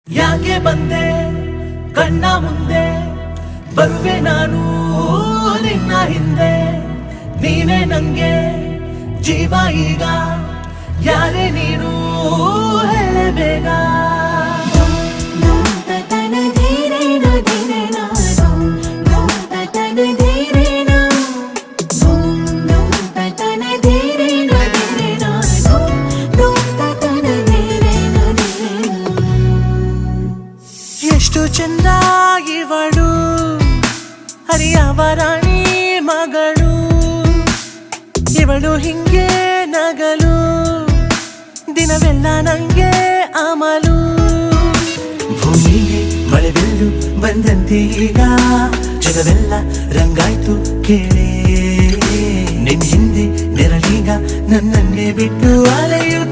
ಯಾಕೆ ಬಂದೆ ಕಣ್ಣ ಮುಂದೆ ಬರುವೆ ನಾನು ನಿನ್ನ ಹಿಂದೆ ನೀನೇ ನಂಗೆ ಜೀವ ಈಗ ಯಾರೇ ನೀನು ಹೇಳೆ ಬೇಗ ಎಷ್ಟು ಚಂದ ಇವಳು ಹರಿಯವರಾಣಿ ಮಗಳು ಇವಳು ಹಿಂಗೆ ನಗಲು ದಿನವೆಲ್ಲ ನಂಗೆ ಅಮಲು ಭೂಮಿಗೆ ಮಳೆ ಬೀಳು ಬಂದಂತೆ ಈಗ ಜಗವೆಲ್ಲ ರಂಗಾಯ್ತು ಕೇಳೇ ನಿನ್ನ ಹಿಂದೆ ನೆರಳೀಗ ನನ್ನನ್ನೇ ಬಿಟ್ಟು ಅಲೆಯುತ್ತ